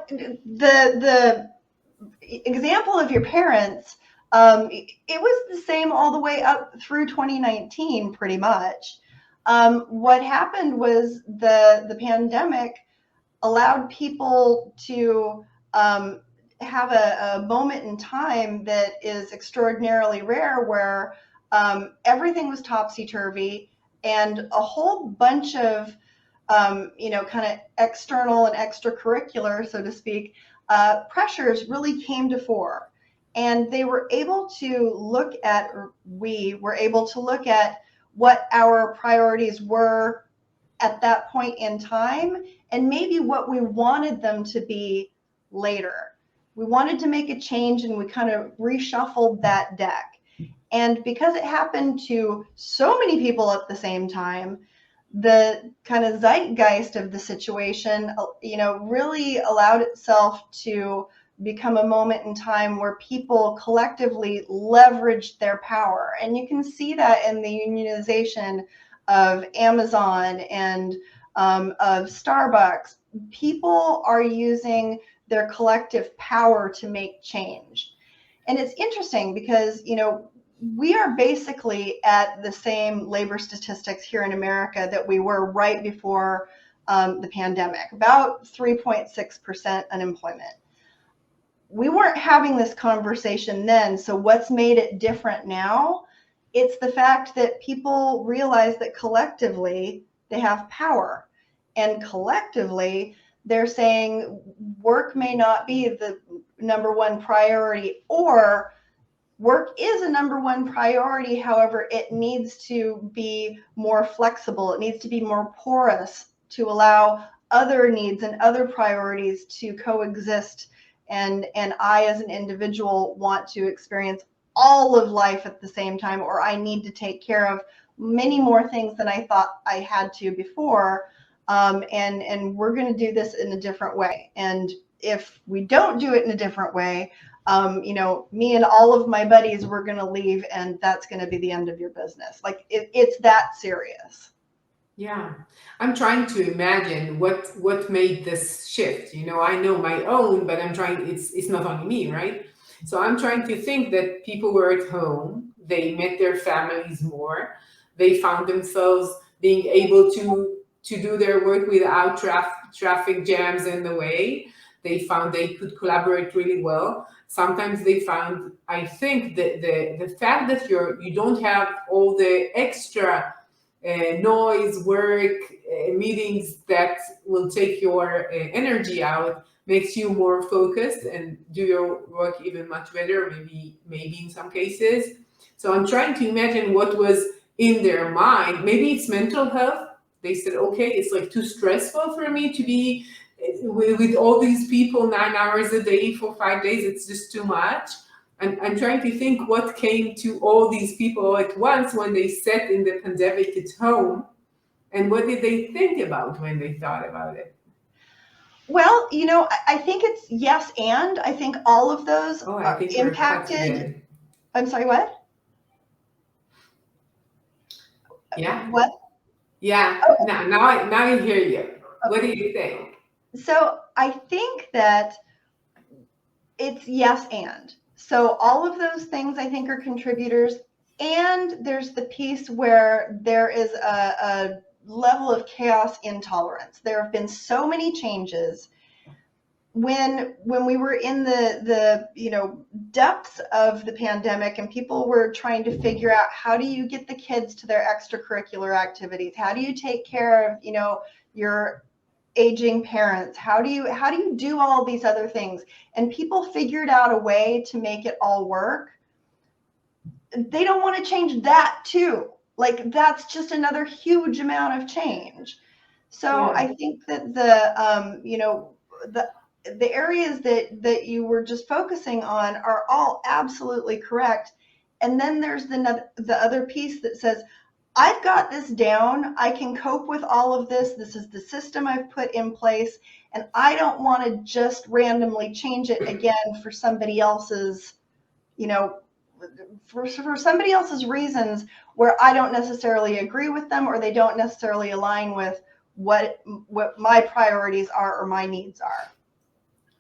the example of your parents, it was the same all the way up through 2019, pretty much. What happened was the pandemic allowed people to have a moment in time that is extraordinarily rare where everything was topsy-turvy and a whole bunch of kind of external and extracurricular, so to speak, pressures really came to fore. And they were able to look at, or we were able to look at what our priorities were at that point in time and maybe what we wanted them to be later. We wanted to make a change and we kind of reshuffled that deck. And because it happened to so many people at the same time, the kind of zeitgeist of the situation, really allowed itself to become a moment in time where people collectively leveraged their power. And you can see that in the unionization of Amazon and of Starbucks. People are using their collective power to make change. And it's interesting because, we are basically at the same labor statistics here in America that we were right before the pandemic, about 3.6% unemployment. We weren't having this conversation then, so what's made it different now? It's the fact that people realize that collectively they have power, and collectively they're saying work may not be the number one priority, or work is a number one priority. However, it needs to be more flexible. It needs to be more porous to allow other needs and other priorities to coexist. And I, as an individual, want to experience all of life at the same time, or I need to take care of many more things than I thought I had to before. And we're going to do this in a different way. And if we don't do it in a different way, me and all of my buddies, we're going to leave, and that's going to be the end of your business. Like it's that serious. Yeah, I'm trying to imagine what made this shift. I know my own, but I'm trying. It's not only me, right? So I'm trying to think that people were at home, they met their families more, they found themselves being able to do their work without traffic jams in the way. They found they could collaborate really well. Sometimes they found, I think, the fact that you don't have all the extra noise, work, meetings that will take your energy out, makes you more focused and do your work even much better, maybe in some cases. So I'm trying to imagine what was in their mind. Maybe it's mental health. They said, okay, it's like too stressful for me to be with all these people 9 hours a day for 5 days. It's just too much. And I'm trying to think what came to all these people at once when they sat in the pandemic at home, and what did they think about when they thought about it? Well, I think it's yes, and I think all of those Oh, I are think we're cut impacted. again. I'm sorry, what? Yeah, What? yeah. Oh, Now I hear you. What do okay. you think? So I think that it's yes, and. So all of those things I think are contributors. And there's the piece where there is a level of chaos intolerance. There have been so many changes. When we were in the depths of the pandemic and people were trying to figure out how do you get the kids to their extracurricular activities, how do you take care of your aging parents, how do you do all these other things, and people figured out a way to make it all work. They don't want to change that too. Like that's just another huge amount of change. So Yeah. I think that the areas that you were just focusing on are all absolutely correct. And then there's the other piece that says, I've got this down. I can cope with all of this. This is the system I've put in place. And I don't want to just randomly change it again for somebody else's, you know, for somebody else's reasons where I don't necessarily agree with them or they don't necessarily align with what my priorities are or my needs are.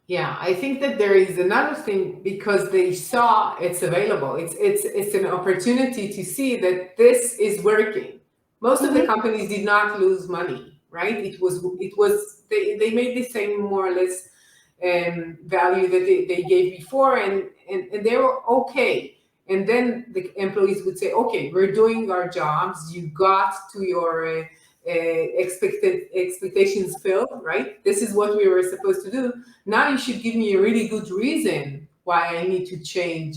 Yeah, I think that there is another thing because they saw it's available. It's an opportunity to see that this is working. Most of the Hmm. companies did not lose money, right? It was they made the same more or less value that they gave before, and they were okay. And then the employees would say, okay, we're doing our jobs. You got to your expectations filled, right? This is what we were supposed to do. Now you should give me a really good reason why I need to change